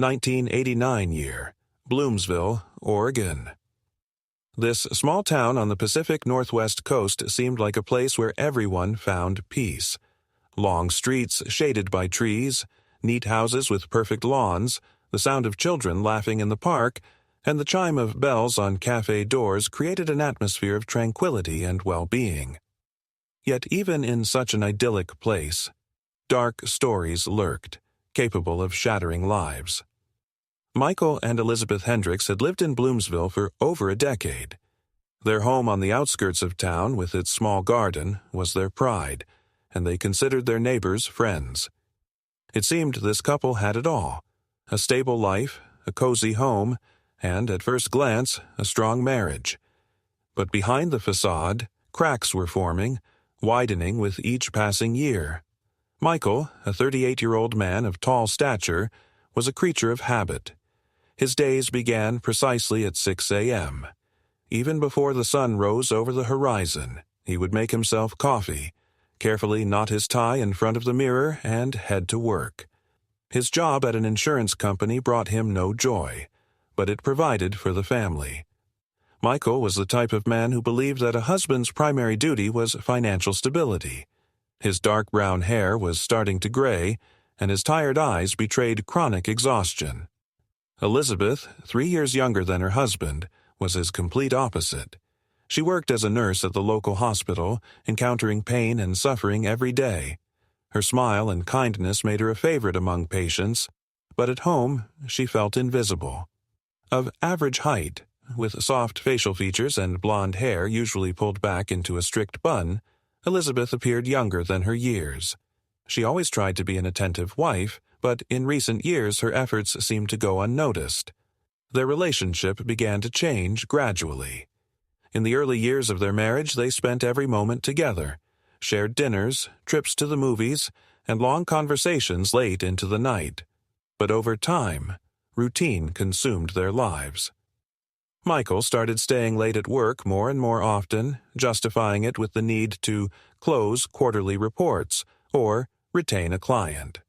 1989 year, Bloomsville, Oregon. This small town on the Pacific Northwest coast seemed like a place where everyone found peace. Long streets shaded by trees, neat houses with perfect lawns, the sound of children laughing in the park, and the chime of bells on cafe doors created an atmosphere of tranquility and well-being. Yet even in such an idyllic place, dark stories lurked, capable of shattering lives. Michael and Elizabeth Hendricks had lived in Bloomsville for over a decade. Their home on the outskirts of town, with its small garden, was their pride, and they considered their neighbors friends. It seemed this couple had it all: a stable life, a cozy home, and, at first glance, a strong marriage. But behind the facade, cracks were forming, widening with each passing year. Michael, a 38-year-old man of tall stature, was a creature of habit. His days began precisely at 6 a.m. Even before the sun rose over the horizon, he would make himself coffee, carefully knot his tie in front of the mirror, and head to work. His job at an insurance company brought him no joy, but it provided for the family. Michael was the type of man who believed that a husband's primary duty was financial stability. His dark brown hair was starting to gray, and his tired eyes betrayed chronic exhaustion. Elizabeth, 3 years younger than her husband, was his complete opposite. She worked as a nurse at the local hospital, encountering pain and suffering every day. Her smile and kindness made her a favorite among patients, but at home she felt invisible. Of average height, with soft facial features and blonde hair usually pulled back into a strict bun, Elizabeth appeared younger than her years. She always tried to be an attentive wife, but in recent years her efforts seemed to go unnoticed. Their relationship began to change gradually. In the early years of their marriage, they spent every moment together, shared dinners, trips to the movies, and long conversations late into the night. But over time, routine consumed their lives. Michael started staying late at work more and more often, justifying it with the need to close quarterly reports or retain a client.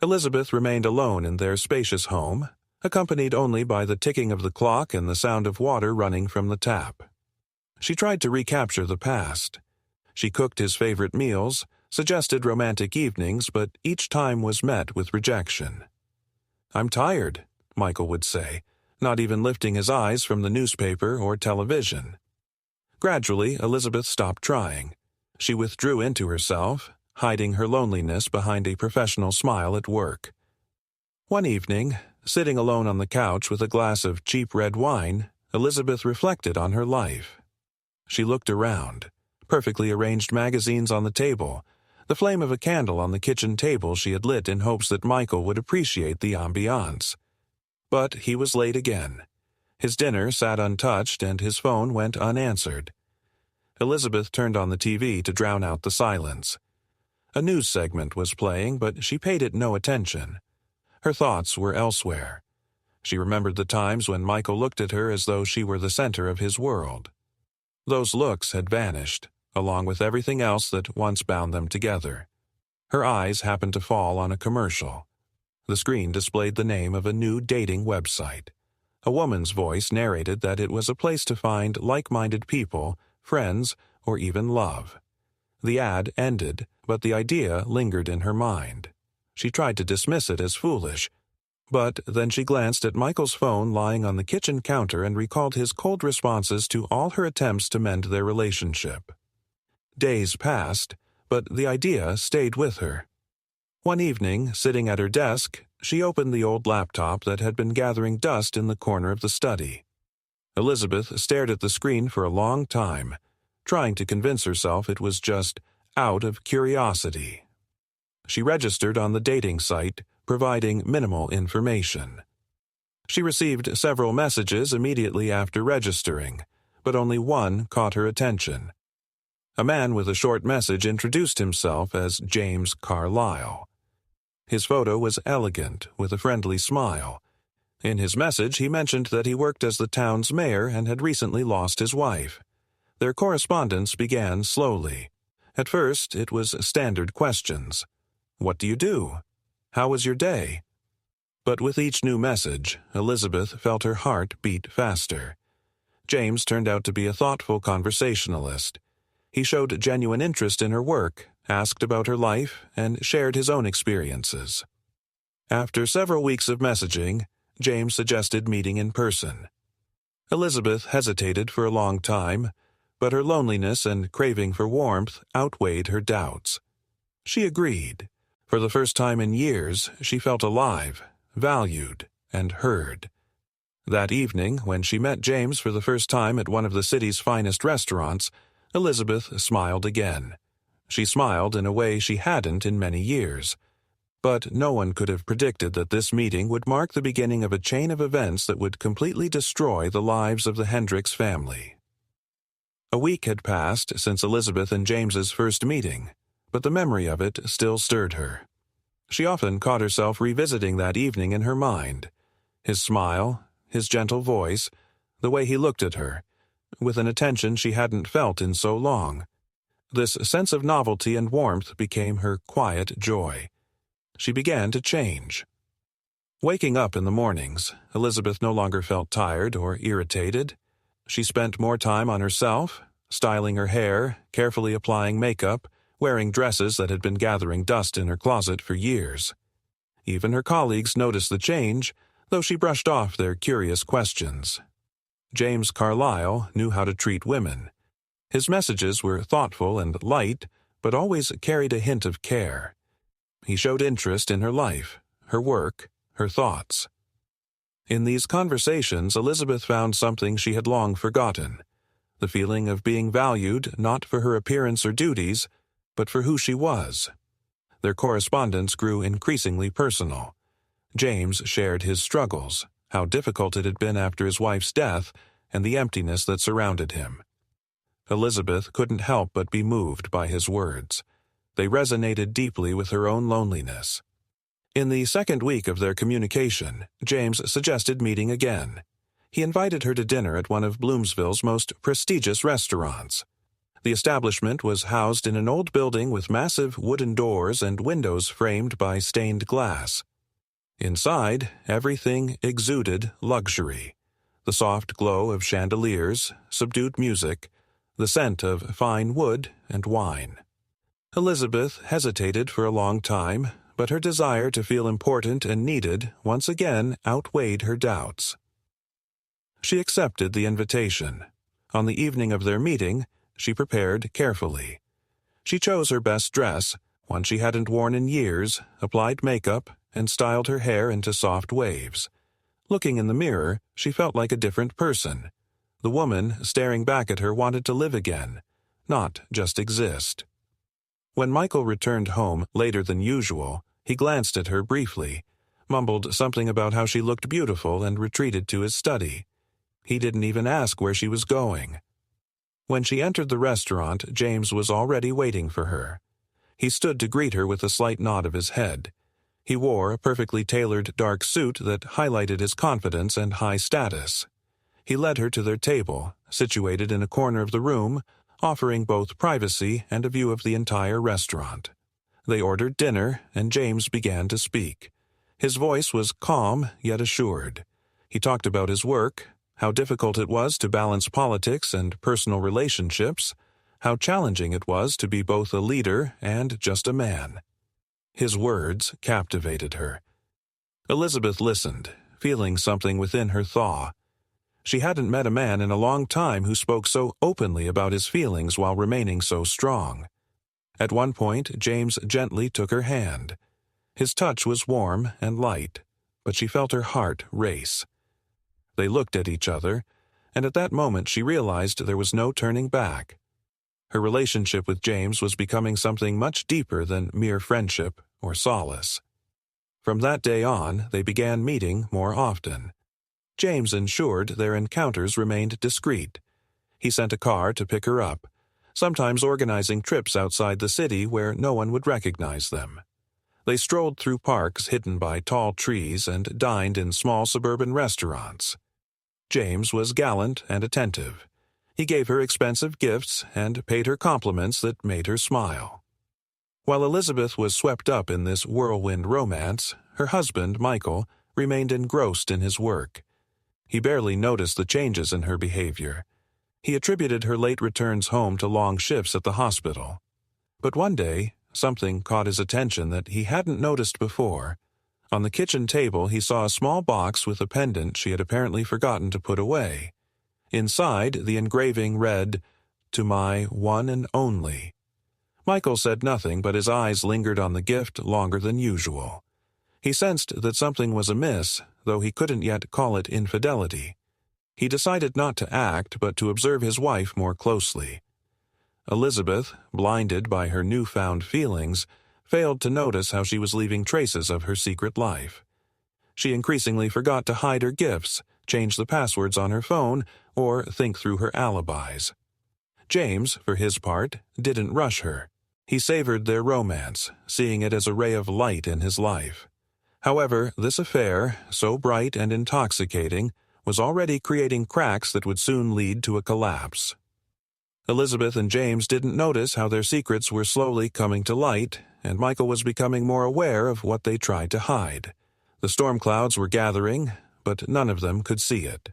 Elizabeth remained alone in their spacious home, accompanied only by the ticking of the clock and the sound of water running from the tap. She tried to recapture the past. She cooked his favorite meals, suggested romantic evenings, but each time was met with rejection. "I'm tired," Michael would say, not even lifting his eyes from the newspaper or television. Gradually, Elizabeth stopped trying. She withdrew into herself, hiding her loneliness behind a professional smile at work. One evening, sitting alone on the couch with a glass of cheap red wine, Elizabeth reflected on her life. She looked around, perfectly arranged magazines on the table, the flame of a candle on the kitchen table she had lit in hopes that Michael would appreciate the ambiance. But he was late again. His dinner sat untouched and his phone went unanswered. Elizabeth turned on the TV to drown out the silence. A news segment was playing, but she paid it no attention. Her thoughts were elsewhere. She remembered the times when Michael looked at her as though she were the center of his world. Those looks had vanished, along with everything else that once bound them together. Her eyes happened to fall on a commercial. The screen displayed the name of a new dating website. A woman's voice narrated that it was a place to find like-minded people, friends, or even love. The ad ended, but the idea lingered in her mind. She tried to dismiss it as foolish, but then she glanced at Michael's phone lying on the kitchen counter and recalled his cold responses to all her attempts to mend their relationship. Days passed, but the idea stayed with her. One evening, sitting at her desk, she opened the old laptop that had been gathering dust in the corner of the study. Elizabeth stared at the screen for a long time, trying to convince herself it was just out of curiosity. She registered on the dating site, providing minimal information. She received several messages immediately after registering, but only one caught her attention. A man with a short message introduced himself as James Carlisle. His photo was elegant, with a friendly smile. In his message, he mentioned that he worked as the town's mayor and had recently lost his wife. Their correspondence began slowly. At first, it was standard questions. "What do you do? How was your day?" But with each new message, Elizabeth felt her heart beat faster. James turned out to be a thoughtful conversationalist. He showed genuine interest in her work, asked about her life, and shared his own experiences. After several weeks of messaging, James suggested meeting in person. Elizabeth hesitated for a long time, but her loneliness and craving for warmth outweighed her doubts. She agreed. For the first time in years, she felt alive, valued, and heard. That evening, when she met James for the first time at one of the city's finest restaurants, Elizabeth smiled again. She smiled in a way she hadn't in many years. But no one could have predicted that this meeting would mark the beginning of a chain of events that would completely destroy the lives of the Hendricks family. A week had passed since Elizabeth and James's first meeting, but the memory of it still stirred her. She often caught herself revisiting that evening in her mind. His smile, his gentle voice, the way he looked at her, with an attention she hadn't felt in so long. This sense of novelty and warmth became her quiet joy. She began to change. Waking up in the mornings, Elizabeth no longer felt tired or irritated. She spent more time on herself, styling her hair, carefully applying makeup, wearing dresses that had been gathering dust in her closet for years. Even her colleagues noticed the change, though she brushed off their curious questions. James Carlyle knew how to treat women. His messages were thoughtful and light, but always carried a hint of care. He showed interest in her life, her work, her thoughts. In these conversations, Elizabeth found something she had long forgotten, the feeling of being valued not for her appearance or duties, but for who she was. Their correspondence grew increasingly personal. James shared his struggles, how difficult it had been after his wife's death, and the emptiness that surrounded him. Elizabeth couldn't help but be moved by his words. They resonated deeply with her own loneliness. In the second week of their communication, James suggested meeting again. He invited her to dinner at one of Bloomsville's most prestigious restaurants. The establishment was housed in an old building with massive wooden doors and windows framed by stained glass. Inside, everything exuded luxury. The soft glow of chandeliers, subdued music, the scent of fine wood and wine. Elizabeth hesitated for a long time, but her desire to feel important and needed once again outweighed her doubts. She accepted the invitation. On the evening of their meeting, she prepared carefully. She chose her best dress, one she hadn't worn in years, applied makeup, and styled her hair into soft waves. Looking in the mirror, she felt like a different person. The woman staring back at her wanted to live again, not just exist. When Michael returned home later than usual, he glanced at her briefly, mumbled something about how she looked beautiful, and retreated to his study. He didn't even ask where she was going. When she entered the restaurant, James was already waiting for her. He stood to greet her with a slight nod of his head. He wore a perfectly tailored dark suit that highlighted his confidence and high status. He led her to their table, situated in a corner of the room, offering both privacy and a view of the entire restaurant. They ordered dinner, and James began to speak. His voice was calm yet assured. He talked about his work, how difficult it was to balance politics and personal relationships, how challenging it was to be both a leader and just a man. His words captivated her. Elizabeth listened, feeling something within her thaw. She hadn't met a man in a long time who spoke so openly about his feelings while remaining so strong. At one point, James gently took her hand. His touch was warm and light, but she felt her heart race. They looked at each other, and at that moment she realized there was no turning back. Her relationship with James was becoming something much deeper than mere friendship or solace. From that day on, they began meeting more often. James ensured their encounters remained discreet. He sent a car to pick her up, sometimes organizing trips outside the city where no one would recognize them. They strolled through parks hidden by tall trees and dined in small suburban restaurants. James was gallant and attentive. He gave her expensive gifts and paid her compliments that made her smile. While Elizabeth was swept up in this whirlwind romance, her husband, Michael, remained engrossed in his work. He barely noticed the changes in her behavior. He attributed her late returns home to long shifts at the hospital. But one day, something caught his attention that he hadn't noticed before. On the kitchen table, he saw a small box with a pendant she had apparently forgotten to put away. Inside, the engraving read, "To my one and only." Michael said nothing, but his eyes lingered on the gift longer than usual. He sensed that something was amiss, though he couldn't yet call it infidelity. He decided not to act, but to observe his wife more closely. Elizabeth, blinded by her newfound feelings, failed to notice how she was leaving traces of her secret life. She increasingly forgot to hide her gifts, change the passwords on her phone, or think through her alibis. James, for his part, didn't rush her. He savored their romance, seeing it as a ray of light in his life. However, this affair, so bright and intoxicating, was already creating cracks that would soon lead to a collapse. Elizabeth and James didn't notice how their secrets were slowly coming to light, and Michael was becoming more aware of what they tried to hide. The storm clouds were gathering, but none of them could see it.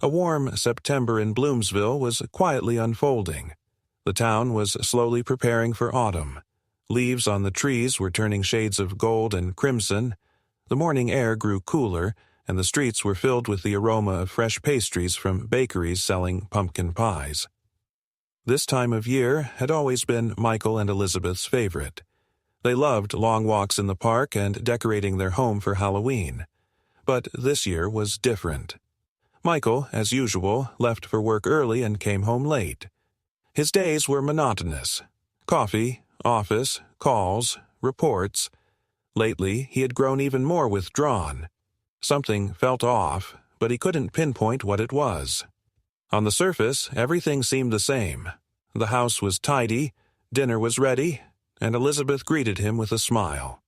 A warm September in Bloomsville was quietly unfolding. The town was slowly preparing for autumn. Leaves on the trees were turning shades of gold and crimson. The morning air grew cooler, and the streets were filled with the aroma of fresh pastries from bakeries selling pumpkin pies. This time of year had always been Michael and Elizabeth's favorite. They loved long walks in the park and decorating their home for Halloween. But this year was different. Michael, as usual, left for work early and came home late. His days were monotonous. Coffee, office, calls, reports. Lately, he had grown even more withdrawn. Something felt off, but he couldn't pinpoint what it was. On the surface, everything seemed the same. The house was tidy, dinner was ready, and Elizabeth greeted him with a smile.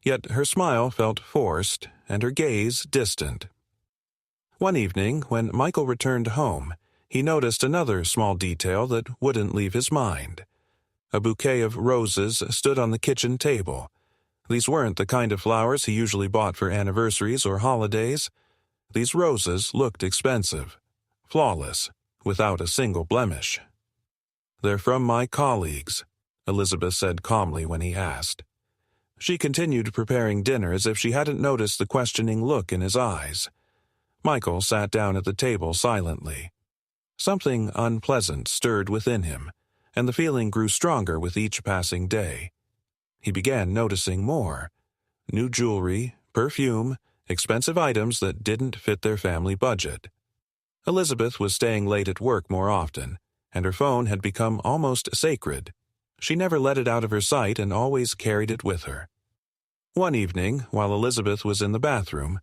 Yet her smile felt forced, and her gaze distant. One evening, when Michael returned home, he noticed another small detail that wouldn't leave his mind. A bouquet of roses stood on the kitchen table. These weren't the kind of flowers he usually bought for anniversaries or holidays. These roses looked expensive, flawless, without a single blemish. "They're from my colleagues," Elizabeth said calmly when he asked. She continued preparing dinner as if she hadn't noticed the questioning look in his eyes. Michael sat down at the table silently. Something unpleasant stirred within him, and the feeling grew stronger with each passing day. He began noticing more. New jewelry, perfume, expensive items that didn't fit their family budget. Elizabeth was staying late at work more often, and her phone had become almost sacred. She never let it out of her sight and always carried it with her. One evening, while Elizabeth was in the bathroom,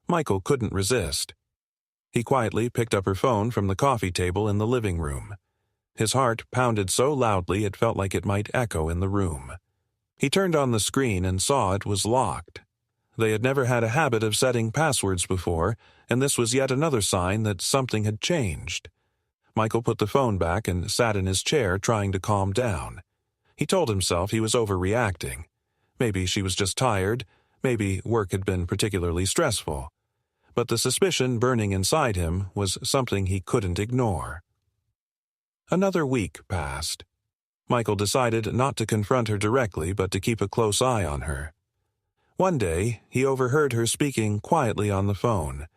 Michael couldn't resist. He quietly picked up her phone from the coffee table in the living room. His heart pounded so loudly it felt like it might echo in the room. He turned on the screen and saw it was locked. They had never had a habit of setting passwords before, and this was yet another sign that something had changed. Michael put the phone back and sat in his chair trying to calm down. He told himself he was overreacting. Maybe she was just tired, maybe work had been particularly stressful. But the suspicion burning inside him was something he couldn't ignore. Another week passed. Michael decided not to confront her directly, but to keep a close eye on her. One day, he overheard her speaking quietly on the phone.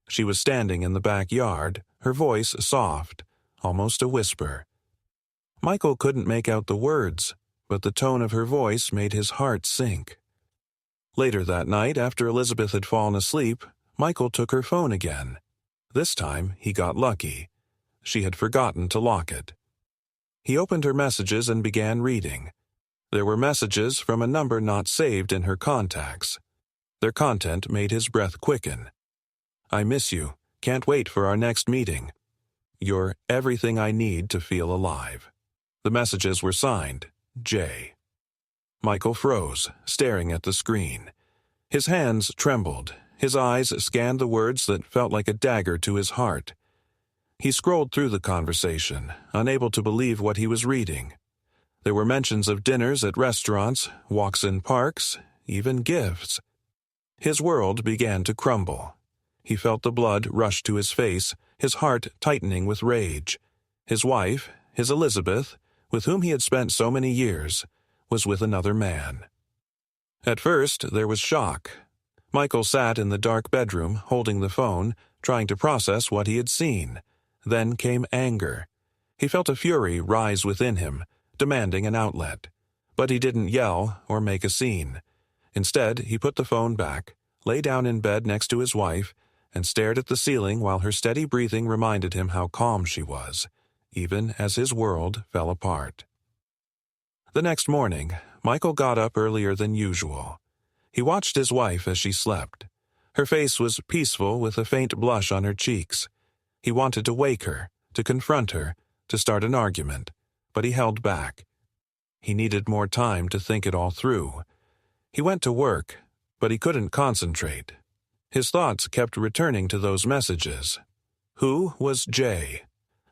She was standing in the backyard, her voice soft, almost a whisper. Michael couldn't make out the words, but the tone of her voice made his heart sink. Later that night, after Elizabeth had fallen asleep, Michael took her phone again. This time, he got lucky. She had forgotten to lock it. He opened her messages and began reading. There were messages from a number not saved in her contacts. Their content made his breath quicken. "I miss you. Can't wait for our next meeting. You're everything I need to feel alive." The messages were signed, J. Michael froze, staring at the screen. His hands trembled. His eyes scanned the words that felt like a dagger to his heart. He scrolled through the conversation, unable to believe what he was reading. There were mentions of dinners at restaurants, walks in parks, even gifts. His world began to crumble. He felt the blood rush to his face, his heart tightening with rage. His wife, his Elizabeth, with whom he had spent so many years, was with another man. At first, there was shock. Michael sat in the dark bedroom, holding the phone, trying to process what he had seen. Then came anger. He felt a fury rise within him, demanding an outlet. But he didn't yell or make a scene. Instead, he put the phone back, lay down in bed next to his wife, and stared at the ceiling while her steady breathing reminded him how calm she was, even as his world fell apart. The next morning, Michael got up earlier than usual. He watched his wife as she slept. Her face was peaceful with a faint blush on her cheeks. He wanted to wake her, to confront her, to start an argument, but he held back. He needed more time to think it all through. He went to work, but he couldn't concentrate. His thoughts kept returning to those messages. Who was Jay?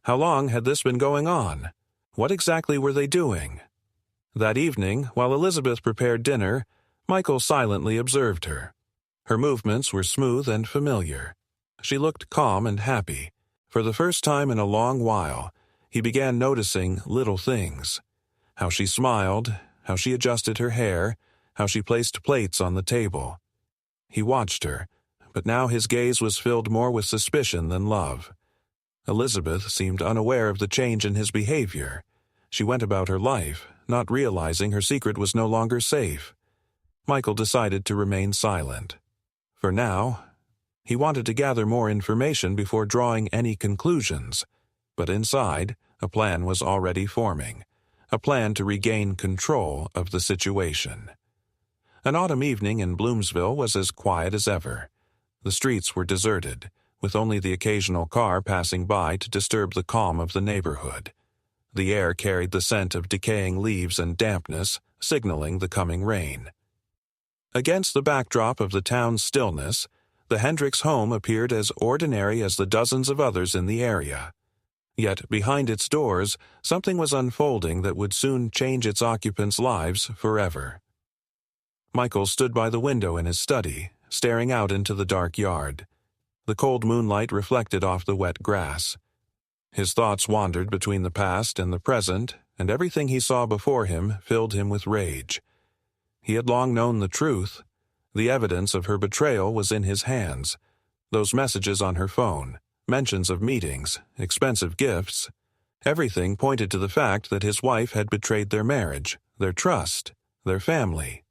How long had this been going on? What exactly were they doing? That evening, while Elizabeth prepared dinner, Michael silently observed her. Her movements were smooth and familiar. She looked calm and happy. For the first time in a long while, he began noticing little things. How she smiled, how she adjusted her hair, how she placed plates on the table. He watched her, but now his gaze was filled more with suspicion than love. Elizabeth seemed unaware of the change in his behavior. She went about her life, not realizing her secret was no longer safe. Michael decided to remain silent. For now, he wanted to gather more information before drawing any conclusions, but inside, a plan was already forming, a plan to regain control of the situation. An autumn evening in Bloomsville was as quiet as ever. The streets were deserted, with only the occasional car passing by to disturb the calm of the neighborhood. The air carried the scent of decaying leaves and dampness, signaling the coming rain. Against the backdrop of the town's stillness, the Hendricks home appeared as ordinary as the dozens of others in the area. Yet behind its doors, something was unfolding that would soon change its occupants' lives forever. Michael stood by the window in his study, staring out into the dark yard. The cold moonlight reflected off the wet grass. His thoughts wandered between the past and the present, and everything he saw before him filled him with rage. He had long known the truth. The evidence of her betrayal was in his hands. Those messages on her phone, mentions of meetings, expensive gifts, everything pointed to the fact that his wife had betrayed their marriage, their trust, their family.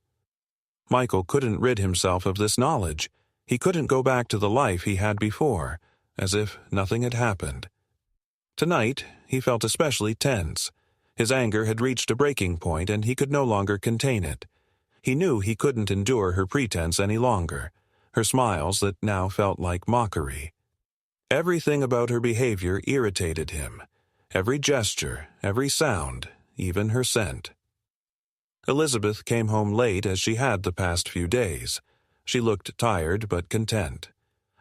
Michael couldn't rid himself of this knowledge. He couldn't go back to the life he had before, as if nothing had happened. Tonight, he felt especially tense. His anger had reached a breaking point and he could no longer contain it. He knew he couldn't endure her pretense any longer, her smiles that now felt like mockery. Everything about her behavior irritated him. Every gesture, every sound, even her scent. Elizabeth came home late as she had the past few days. She looked tired but content.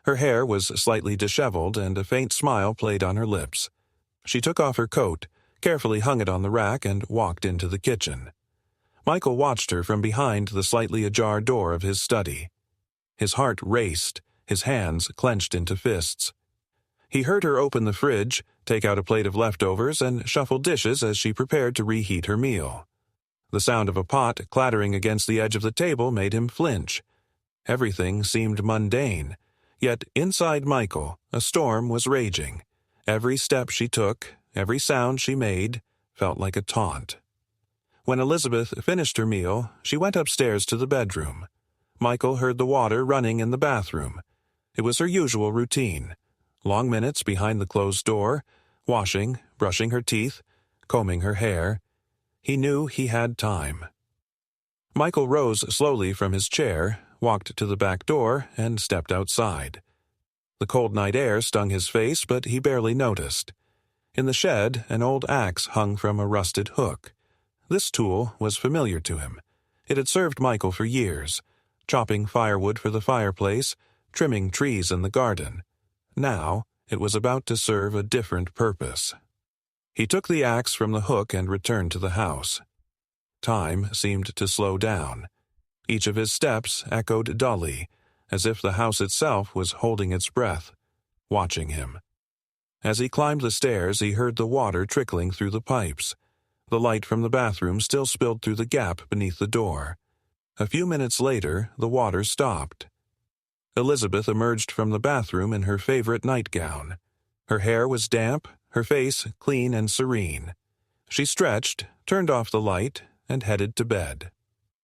Her hair was slightly disheveled and a faint smile played on her lips. She took off her coat, carefully hung it on the rack, and walked into the kitchen. Michael watched her from behind the slightly ajar door of his study. His heart raced, his hands clenched into fists. He heard her open the fridge, take out a plate of leftovers, and shuffle dishes as she prepared to reheat her meal. The sound of a pot clattering against the edge of the table made him flinch. Everything seemed mundane, yet inside Michael, a storm was raging. Every step she took, every sound she made, felt like a taunt. When Elizabeth finished her meal, she went upstairs to the bedroom. Michael heard the water running in the bathroom. It was her usual routine. Long minutes behind the closed door, washing, brushing her teeth, combing her hair. He knew he had time. Michael rose slowly from his chair, walked to the back door, and stepped outside. The cold night air stung his face, but he barely noticed. In the shed, an old axe hung from a rusted hook. This tool was familiar to him. It had served Michael for years, chopping firewood for the fireplace, trimming trees in the garden. Now, it was about to serve a different purpose. He took the axe from the hook and returned to the house. Time seemed to slow down. Each of his steps echoed dully, as if the house itself was holding its breath, watching him. As he climbed the stairs, he heard the water trickling through the pipes. The light from the bathroom still spilled through the gap beneath the door. A few minutes later, the water stopped. Elizabeth emerged from the bathroom in her favorite nightgown. Her hair was damp, her face clean and serene. She stretched, turned off the light, and headed to bed.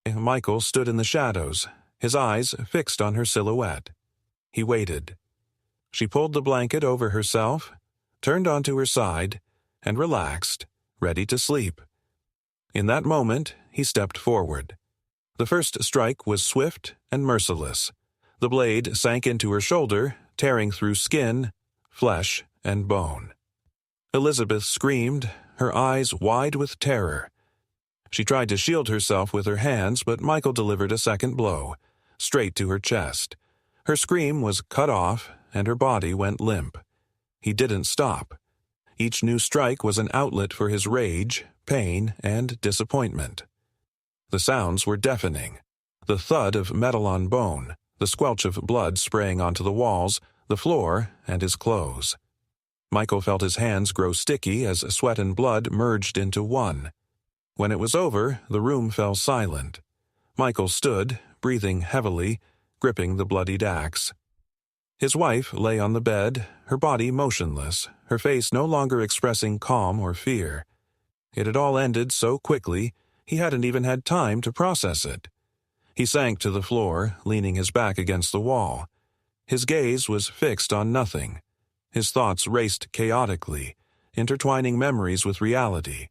Michael stood in the shadows, his eyes fixed on her silhouette. He waited. She pulled the blanket over herself, turned onto her side, and relaxed, ready to sleep. In that moment, he stepped forward. The first strike was swift and merciless. The blade sank into her shoulder, tearing through skin, flesh, and bone. Elizabeth screamed, her eyes wide with terror. She tried to shield herself with her hands, but Michael delivered a second blow, straight to her chest. Her scream was cut off, and her body went limp. He didn't stop. Each new strike was an outlet for his rage, pain, and disappointment. The sounds were deafening. The thud of metal on bone, the squelch of blood spraying onto the walls, the floor, and his clothes. Michael felt his hands grow sticky as sweat and blood merged into one. When it was over, the room fell silent. Michael stood, breathing heavily, gripping the bloodied axe. His wife lay on the bed, her body motionless, her face no longer expressing calm or fear. It had all ended so quickly, he hadn't even had time to process it. He sank to the floor, leaning his back against the wall. His gaze was fixed on nothing. His thoughts raced chaotically, intertwining memories with reality.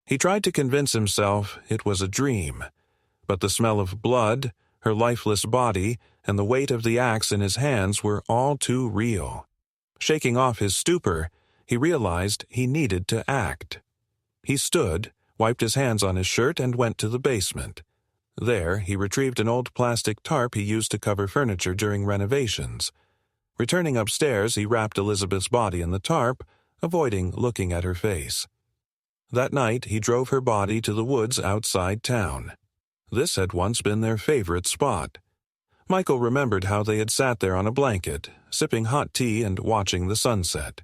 He tried to convince himself it was a dream, but the smell of blood, her lifeless body, and the weight of the axe in his hands were all too real. Shaking off his stupor, he realized he needed to act. He stood, wiped his hands on his shirt, and went to the basement. There, he retrieved an old plastic tarp he used to cover furniture during renovations. Returning upstairs, he wrapped Elizabeth's body in the tarp, avoiding looking at her face. That night, he drove her body to the woods outside town. This had once been their favorite spot. Michael remembered how they had sat there on a blanket, sipping hot tea and watching the sunset.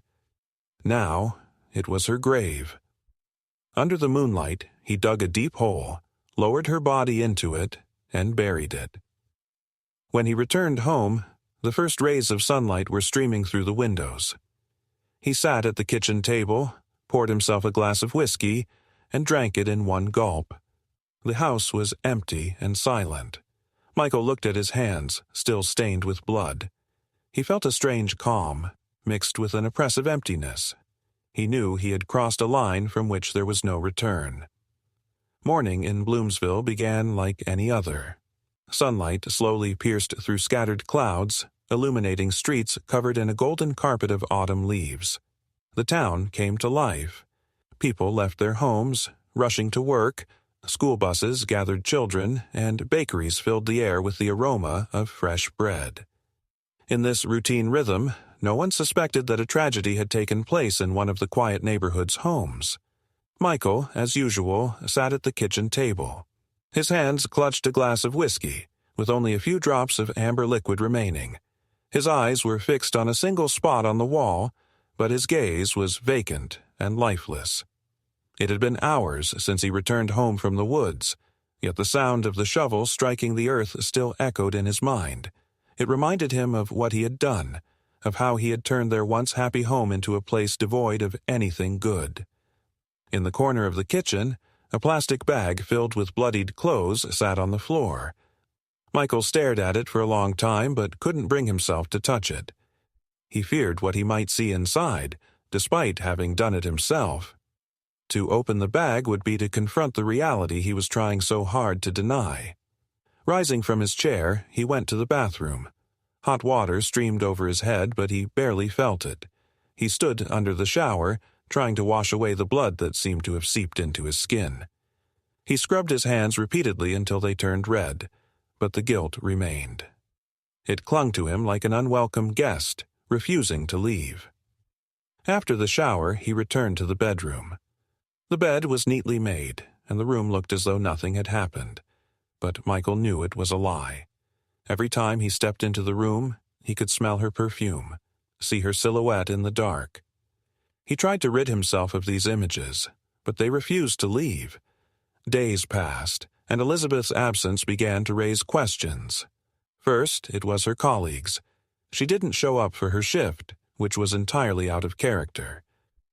Now, it was her grave. Under the moonlight, he dug a deep hole, lowered her body into it, and buried it. When he returned home, the first rays of sunlight were streaming through the windows. He sat at the kitchen table, poured himself a glass of whiskey, and drank it in one gulp. The house was empty and silent. Michael looked at his hands, still stained with blood. He felt a strange calm, mixed with an oppressive emptiness. He knew he had crossed a line from which there was no return. Morning in Bloomsville began like any other. Sunlight slowly pierced through scattered clouds, illuminating streets covered in a golden carpet of autumn leaves. The town came to life. People left their homes, rushing to work. School buses gathered children, and bakeries filled the air with the aroma of fresh bread. In this routine rhythm, no one suspected that a tragedy had taken place in one of the quiet neighborhood's homes. Michael, as usual, sat at the kitchen table. His hands clutched a glass of whiskey, with only a few drops of amber liquid remaining. His eyes were fixed on a single spot on the wall, but his gaze was vacant and lifeless. It had been hours since he returned home from the woods, yet the sound of the shovel striking the earth still echoed in his mind. It reminded him of what he had done, of how he had turned their once happy home into a place devoid of anything good. In the corner of the kitchen, a plastic bag filled with bloodied clothes sat on the floor. Michael stared at it for a long time but couldn't bring himself to touch it. He feared what he might see inside, despite having done it himself. To open the bag would be to confront the reality he was trying so hard to deny. Rising from his chair, he went to the bathroom. Hot water streamed over his head, but he barely felt it. He stood under the shower, trying to wash away the blood that seemed to have seeped into his skin. He scrubbed his hands repeatedly until they turned red, but the guilt remained. It clung to him like an unwelcome guest, refusing to leave. After the shower, he returned to the bedroom. The bed was neatly made, and the room looked as though nothing had happened. But Michael knew it was a lie. Every time he stepped into the room, he could smell her perfume, see her silhouette in the dark. He tried to rid himself of these images, but they refused to leave. Days passed, and Elizabeth's absence began to raise questions. First, it was her colleagues. She didn't show up for her shift, which was entirely out of character.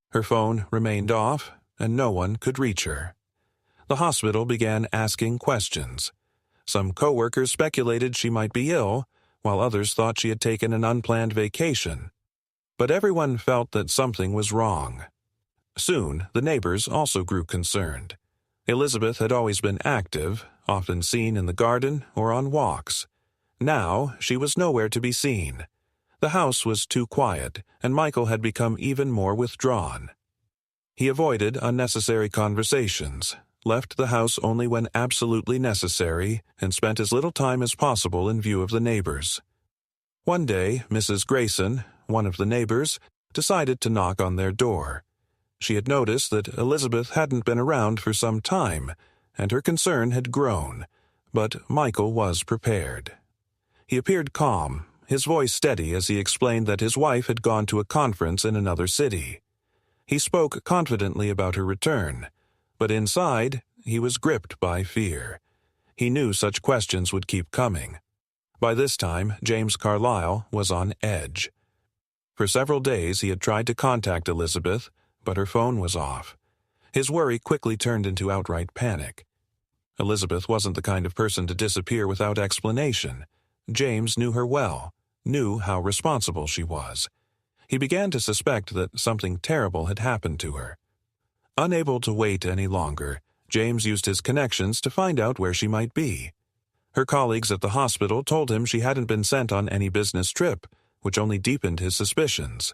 Her phone remained off, and no one could reach her. The hospital began asking questions. Some co-workers speculated she might be ill, while others thought she had taken an unplanned vacation. But everyone felt that something was wrong. Soon, the neighbors also grew concerned. Elizabeth had always been active, often seen in the garden or on walks. Now, she was nowhere to be seen. The house was too quiet, and Michael had become even more withdrawn. He avoided unnecessary conversations, left the house only when absolutely necessary, and spent as little time as possible in view of the neighbors. One day, Mrs. Grayson, one of the neighbors, decided to knock on their door. She had noticed that Elizabeth hadn't been around for some time, and her concern had grown, but Michael was prepared. He appeared calm, his voice steady as he explained that his wife had gone to a conference in another city. He spoke confidently about her return, but inside, he was gripped by fear. He knew such questions would keep coming. By this time, James Carlyle was on edge. For several days he had tried to contact Elizabeth, but her phone was off. His worry quickly turned into outright panic. Elizabeth wasn't the kind of person to disappear without explanation. James knew her well, knew how responsible she was. He began to suspect that something terrible had happened to her. Unable to wait any longer, James used his connections to find out where she might be. Her colleagues at the hospital told him she hadn't been sent on any business trip, which only deepened his suspicions.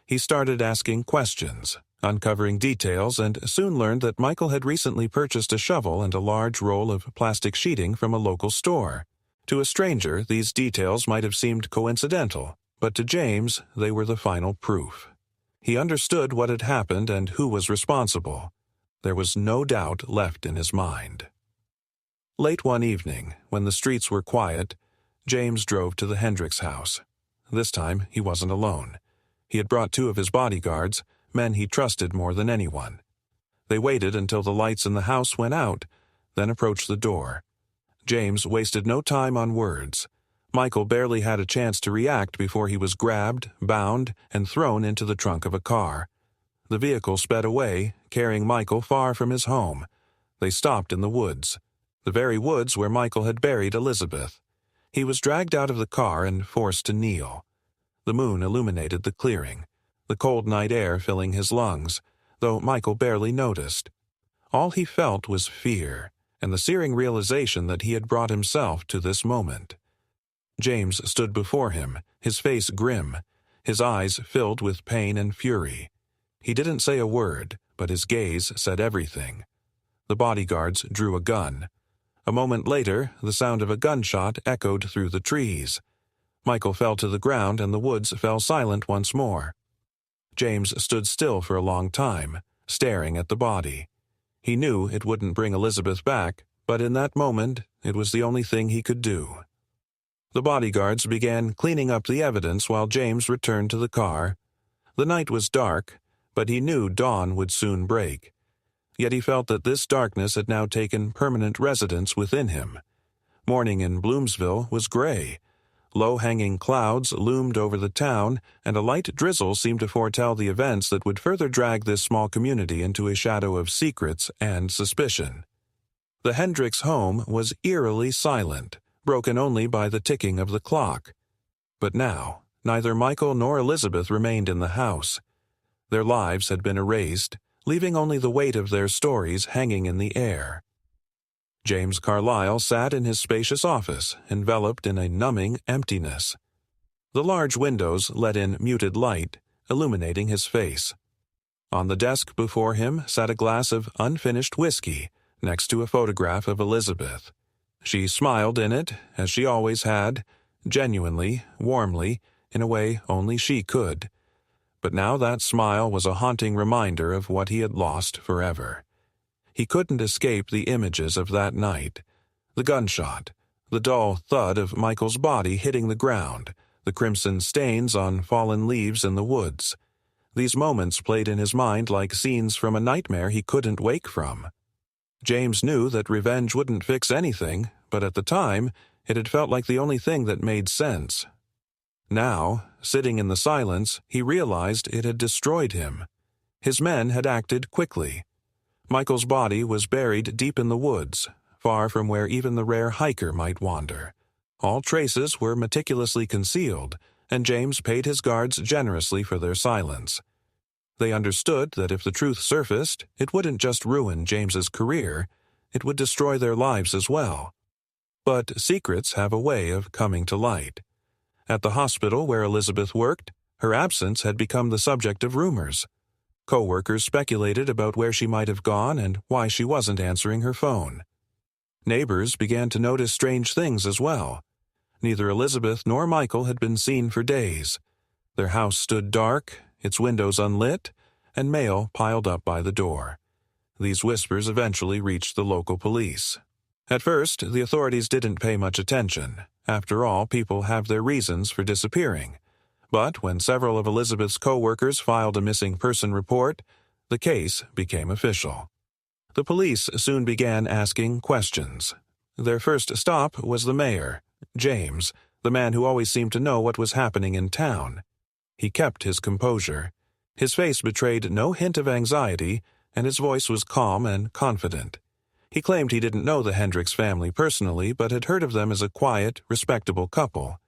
He started asking questions, uncovering details, and soon learned that Michael had recently purchased a shovel and a large roll of plastic sheeting from a local store. To a stranger, these details might have seemed coincidental, but to James, they were the final proof. He understood what had happened and who was responsible. There was no doubt left in his mind. Late one evening, when the streets were quiet, James drove to the Hendricks house. This time, he wasn't alone. He had brought 2 of his bodyguards, men he trusted more than anyone. They waited until the lights in the house went out, then approached the door. James wasted no time on words. Michael barely had a chance to react before he was grabbed, bound, and thrown into the trunk of a car. The vehicle sped away, carrying Michael far from his home. They stopped in the woods, the very woods where Michael had buried Elizabeth. He was dragged out of the car and forced to kneel. The moon illuminated the clearing, the cold night air filling his lungs, though Michael barely noticed. All he felt was fear, and the searing realization that he had brought himself to this moment. James stood before him, his face grim, his eyes filled with pain and fury. He didn't say a word, but his gaze said everything. The bodyguards drew a gun. A moment later, the sound of a gunshot echoed through the trees. Michael fell to the ground and the woods fell silent once more. James stood still for a long time, staring at the body. He knew it wouldn't bring Elizabeth back, but in that moment, it was the only thing he could do. The bodyguards began cleaning up the evidence while James returned to the car. The night was dark, but he knew dawn would soon break. Yet he felt that this darkness had now taken permanent residence within him. Morning in Bloomsville was gray. Low-hanging clouds loomed over the town, and a light drizzle seemed to foretell the events that would further drag this small community into a shadow of secrets and suspicion. The Hendricks home was eerily silent, broken only by the ticking of the clock. But now, neither Michael nor Elizabeth remained in the house. Their lives had been erased, leaving only the weight of their stories hanging in the air. James Carlyle sat in his spacious office, enveloped in a numbing emptiness. The large windows let in muted light, illuminating his face. On the desk before him sat a glass of unfinished whiskey, next to a photograph of Elizabeth. She smiled in it, as she always had, genuinely, warmly, in a way only she could. But now that smile was a haunting reminder of what he had lost forever. He couldn't escape the images of that night. The gunshot, The dull thud of Michael's body hitting the ground, the crimson stains on fallen leaves in the woods. These moments played in his mind like scenes from a nightmare he couldn't wake from. James knew that revenge wouldn't fix anything, but at the time, it had felt like the only thing that made sense. Now, sitting in the silence, he realized it had destroyed him. His men had acted quickly. Michael's body was buried deep in the woods, far from where even the rare hiker might wander. All traces were meticulously concealed, and James paid his guards generously for their silence. They understood that if the truth surfaced, it wouldn't just ruin James's career, it would destroy their lives as well. But secrets have a way of coming to light. At the hospital where Elizabeth worked, her absence had become the subject of rumors. Co-workers speculated about where she might have gone and why she wasn't answering her phone. Neighbors began to notice strange things as well. Neither Elizabeth nor Michael had been seen for days. Their house stood dark, its windows unlit, and mail piled up by the door. These whispers eventually reached the local police. At first, the authorities didn't pay much attention. After all, people have their reasons for disappearing. But when several of Elizabeth's co-workers filed a missing person report, the case became official. The police soon began asking questions. Their first stop was the mayor, James, the man who always seemed to know what was happening in town. He kept his composure. His face betrayed no hint of anxiety, and his voice was calm and confident. He claimed he didn't know the Hendricks family personally, but had heard of them as a quiet, respectable couple.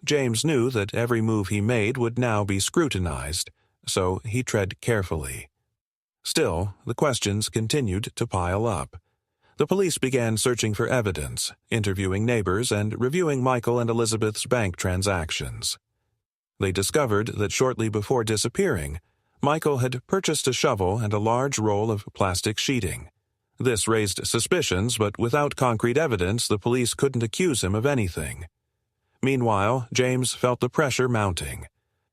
James knew that every move he made would now be scrutinized, so he tread carefully. Still, the questions continued to pile up. The police began searching for evidence, interviewing neighbors, and reviewing Michael and Elizabeth's bank transactions. They discovered that shortly before disappearing, Michael had purchased a shovel and a large roll of plastic sheeting. This raised suspicions, but without concrete evidence, the police couldn't accuse him of anything. Meanwhile, James felt the pressure mounting.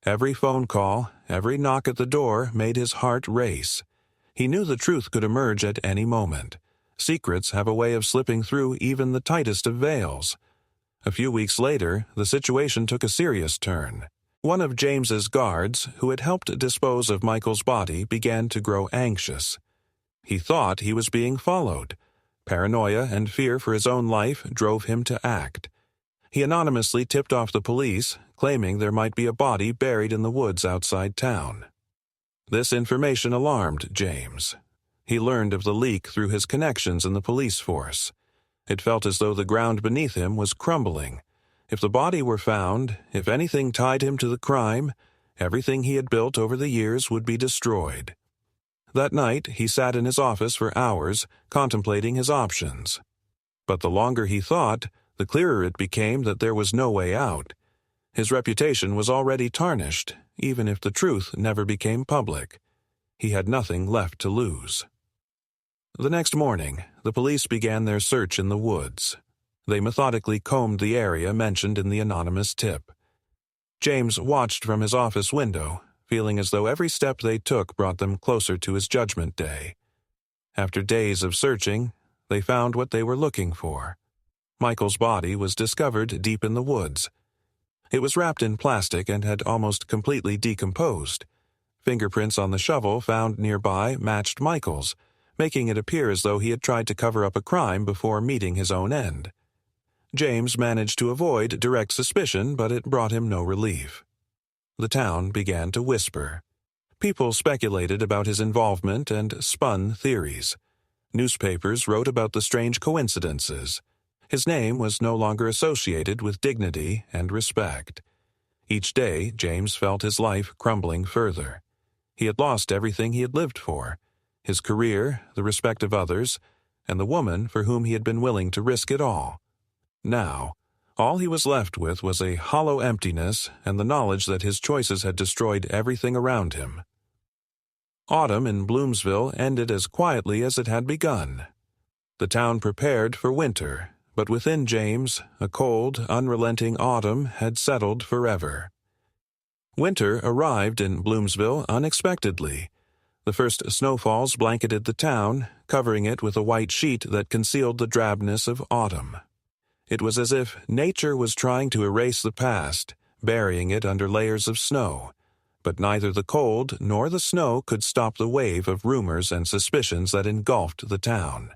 Every phone call, every knock at the door made his heart race. He knew the truth could emerge at any moment. Secrets have a way of slipping through even the tightest of veils. A few weeks later, the situation took a serious turn. One of James's guards, who had helped dispose of Michael's body, began to grow anxious. He thought he was being followed. Paranoia and fear for his own life drove him to act. He anonymously tipped off the police, claiming there might be a body buried in the woods outside town. This information alarmed James. He learned of the leak through his connections in the police force. It felt as though the ground beneath him was crumbling. If the body were found, if anything tied him to the crime, everything he had built over the years would be destroyed. That night, he sat in his office for hours, contemplating his options. But the longer he thought, the clearer it became that there was no way out. His reputation was already tarnished, even if the truth never became public. He had nothing left to lose. The next morning, the police began their search in the woods. They methodically combed the area mentioned in the anonymous tip. James watched from his office window, feeling as though every step they took brought them closer to his judgment day. After days of searching, they found what they were looking for. Michael's body was discovered deep in the woods. It was wrapped in plastic and had almost completely decomposed. Fingerprints on the shovel found nearby matched Michael's, making it appear as though he had tried to cover up a crime before meeting his own end. James managed to avoid direct suspicion, but it brought him no relief. The town began to whisper. People speculated about his involvement and spun theories. Newspapers wrote about the strange coincidences. His name was no longer associated with dignity and respect. Each day, James felt his life crumbling further. He had lost everything he had lived for: his career, the respect of others, and the woman for whom he had been willing to risk it all. Now, all he was left with was a hollow emptiness and the knowledge that his choices had destroyed everything around him. Autumn in Bloomsville ended as quietly as it had begun. The town prepared for winter, but within James, a cold, unrelenting autumn had settled forever. Winter arrived in Bloomsville unexpectedly. The first snowfalls blanketed the town, covering it with a white sheet that concealed the drabness of autumn. It was as if nature was trying to erase the past, burying it under layers of snow. But neither the cold nor the snow could stop the wave of rumors and suspicions that engulfed the town.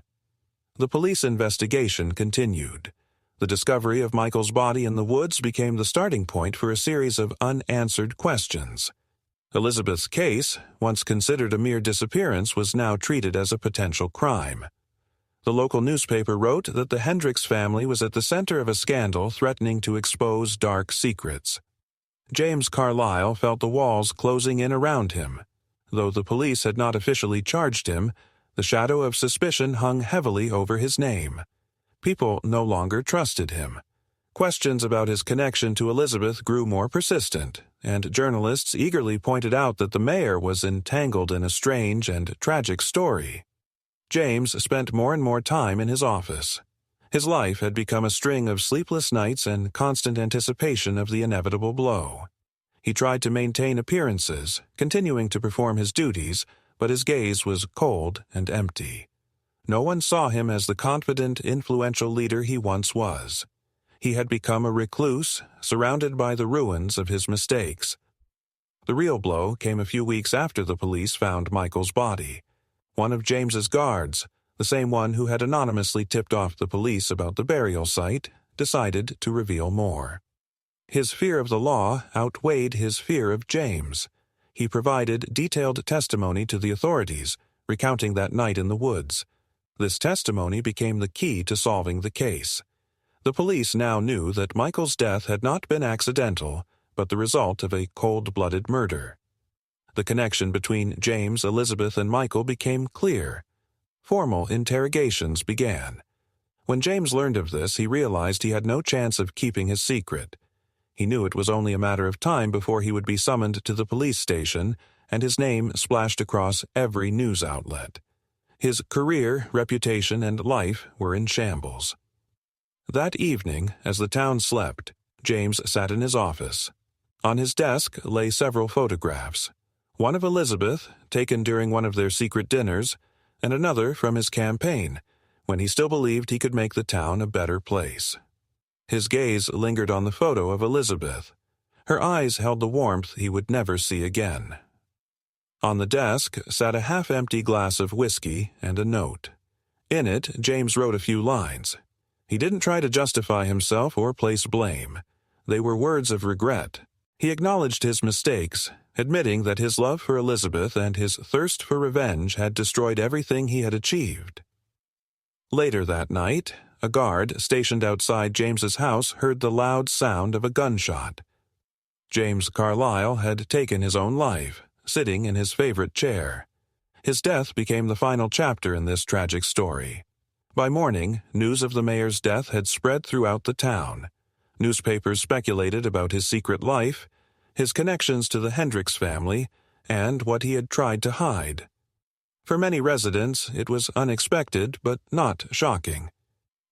The police investigation continued. The discovery of Michael's body in the woods became the starting point for a series of unanswered questions. Elizabeth's case, once considered a mere disappearance, was now treated as a potential crime. The local newspaper wrote that the Hendricks family was at the center of a scandal threatening to expose dark secrets. James Carlyle felt the walls closing in around him. Though the police had not officially charged him, the shadow of suspicion hung heavily over his name. People no longer trusted him. Questions about his connection to Elizabeth grew more persistent, and journalists eagerly pointed out that the mayor was entangled in a strange and tragic story. James spent more and more time in his office. His life had become a string of sleepless nights and constant anticipation of the inevitable blow. He tried to maintain appearances, continuing to perform his duties, but his gaze was cold and empty. No one saw him as the confident, influential leader he once was. He had become a recluse, surrounded by the ruins of his mistakes. The real blow came a few weeks after the police found Michael's body. One of James's guards, the same one who had anonymously tipped off the police about the burial site, decided to reveal more. His fear of the law outweighed his fear of James. He provided detailed testimony to the authorities, recounting that night in the woods. This testimony became the key to solving the case. The police now knew that Michael's death had not been accidental, but the result of a cold-blooded murder. The connection between James, Elizabeth, and Michael became clear. Formal interrogations began. When James learned of this, he realized he had no chance of keeping his secret. He knew it was only a matter of time before he would be summoned to the police station and his name splashed across every news outlet. His career, reputation, and life were in shambles. That evening, as the town slept, James sat in his office. On his desk lay several photographs. One of Elizabeth, taken during one of their secret dinners, and another from his campaign, when he still believed he could make the town a better place. His gaze lingered on the photo of Elizabeth. Her eyes held the warmth he would never see again. On the desk sat a half-empty glass of whiskey and a note. In it, James wrote a few lines. He didn't try to justify himself or place blame. They were words of regret. He acknowledged his mistakes, admitting that his love for Elizabeth and his thirst for revenge had destroyed everything he had achieved. Later that night, a guard stationed outside James's house heard the loud sound of a gunshot. James Carlyle had taken his own life, sitting in his favorite chair. His death became the final chapter in this tragic story. By morning, news of the mayor's death had spread throughout the town. Newspapers speculated about his secret life, his connections to the Hendricks family, and what he had tried to hide. For many residents, it was unexpected but not shocking.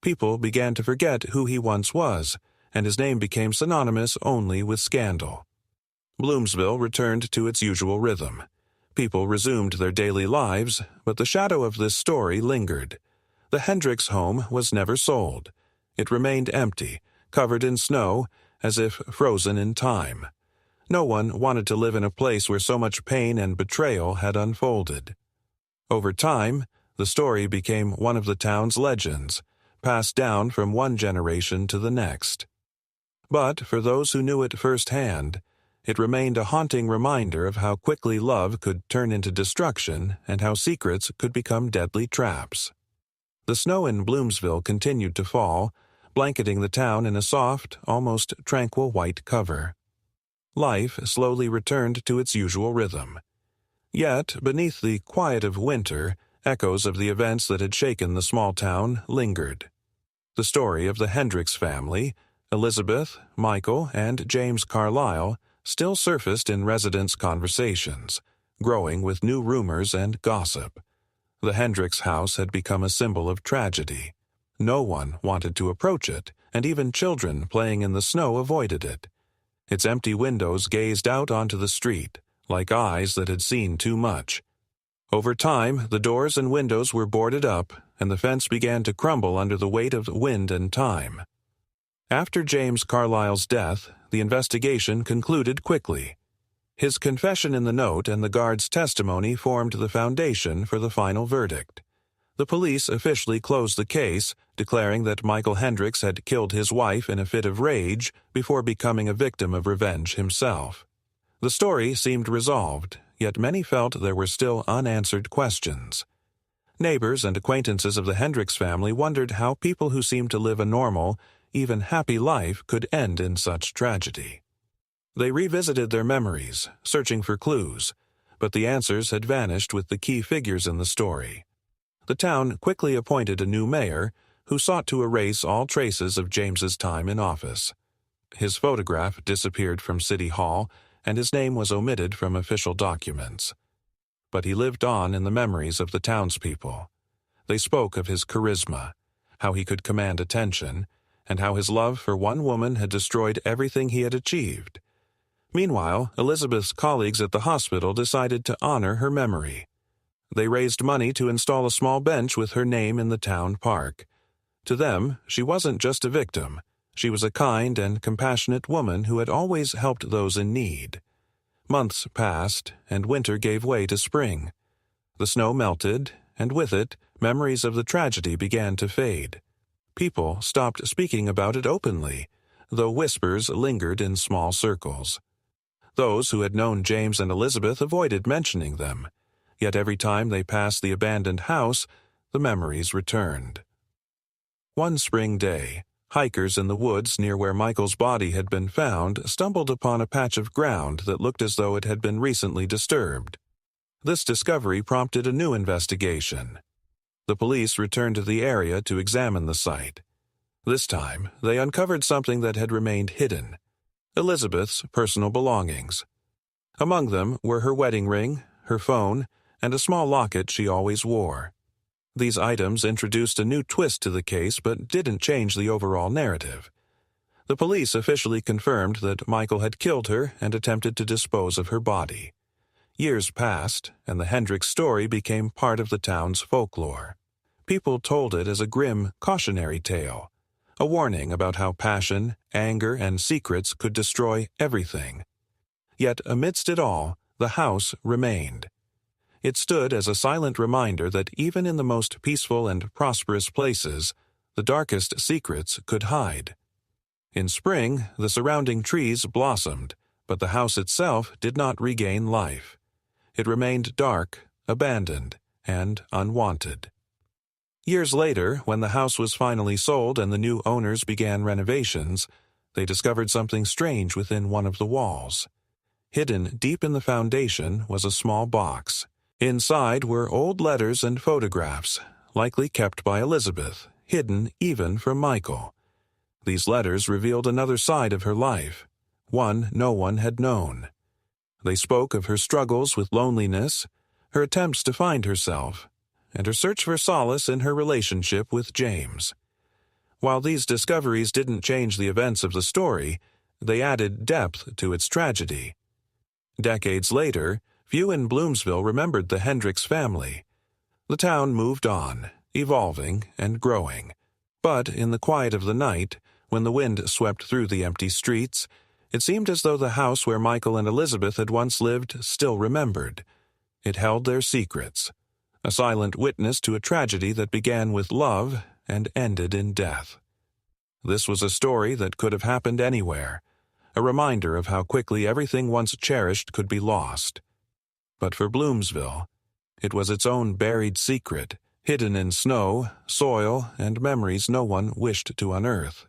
People began to forget who he once was, and his name became synonymous only with scandal. Bloomsville returned to its usual rhythm. People resumed their daily lives, but the shadow of this story lingered. The Hendricks home was never sold. It remained empty, covered in snow, as if frozen in time. No one wanted to live in a place where so much pain and betrayal had unfolded. Over time, the story became one of the town's legends, passed down from one generation to the next. But for those who knew it firsthand, it remained a haunting reminder of how quickly love could turn into destruction and how secrets could become deadly traps. The snow in Bloomsville continued to fall, blanketing the town in a soft, almost tranquil white cover. Life slowly returned to its usual rhythm. Yet, beneath the quiet of winter, echoes of the events that had shaken the small town lingered. The story of the Hendricks family, Elizabeth, Michael, and James Carlyle, still surfaced in residents' conversations, growing with new rumors and gossip. The Hendricks house had become a symbol of tragedy. No one wanted to approach it, and even children playing in the snow avoided it. Its empty windows gazed out onto the street, like eyes that had seen too much. Over time, the doors and windows were boarded up, and the fence began to crumble under the weight of wind and time. After James Carlisle's death, the investigation concluded quickly. His confession in the note and the guard's testimony formed the foundation for the final verdict. The police officially closed the case, declaring that Michael Hendricks had killed his wife in a fit of rage before becoming a victim of revenge himself. The story seemed resolved, yet many felt there were still unanswered questions. Neighbors and acquaintances of the Hendricks family wondered how people who seemed to live a normal, even happy life could end in such tragedy. They revisited their memories, searching for clues, but the answers had vanished with the key figures in the story. The town quickly appointed a new mayor who sought to erase all traces of James's time in office. His photograph disappeared from City Hall, and his name was omitted from official documents. But he lived on in the memories of the townspeople. They spoke of his charisma, how he could command attention, and how his love for one woman had destroyed everything he had achieved. Meanwhile, Elizabeth's colleagues at the hospital decided to honor her memory. They raised money to install a small bench with her name in the town park. To them, she wasn't just a victim. She was a kind and compassionate woman who had always helped those in need. Months passed, and winter gave way to spring. The snow melted, and with it, memories of the tragedy began to fade. People stopped speaking about it openly, though whispers lingered in small circles. Those who had known James and Elizabeth avoided mentioning them, yet every time they passed the abandoned house, the memories returned. One spring day, hikers in the woods near where Michael's body had been found stumbled upon a patch of ground that looked as though it had been recently disturbed. This discovery prompted a new investigation. The police returned to the area to examine the site. This time, they uncovered something that had remained hidden: Elizabeth's personal belongings. Among them were her wedding ring, her phone, and a small locket she always wore. These items introduced a new twist to the case but didn't change the overall narrative. The police officially confirmed that Michael had killed her and attempted to dispose of her body. Years passed, and the Hendricks story became part of the town's folklore. People told it as a grim, cautionary tale, a warning about how passion, anger, and secrets could destroy everything. Yet amidst it all, the house remained. It stood as a silent reminder that even in the most peaceful and prosperous places, the darkest secrets could hide. In spring, the surrounding trees blossomed, but the house itself did not regain life. It remained dark, abandoned, and unwanted. Years later, when the house was finally sold and the new owners began renovations, they discovered something strange within one of the walls. Hidden deep in the foundation was a small box. Inside were old letters and photographs, likely kept by Elizabeth, hidden even from Michael. These letters revealed another side of her life, one no one had known. They spoke of her struggles with loneliness, her attempts to find herself, and her search for solace in her relationship with James. While these discoveries didn't change the events of the story, they added depth to its tragedy. Decades later, few in Bloomsville remembered the Hendricks family. The town moved on, evolving and growing. But in the quiet of the night, when the wind swept through the empty streets, it seemed as though the house where Michael and Elizabeth had once lived still remembered. It held their secrets, a silent witness to a tragedy that began with love and ended in death. This was a story that could have happened anywhere, a reminder of how quickly everything once cherished could be lost. But for Bloomsville, it was its own buried secret, hidden in snow, soil, and memories no one wished to unearth.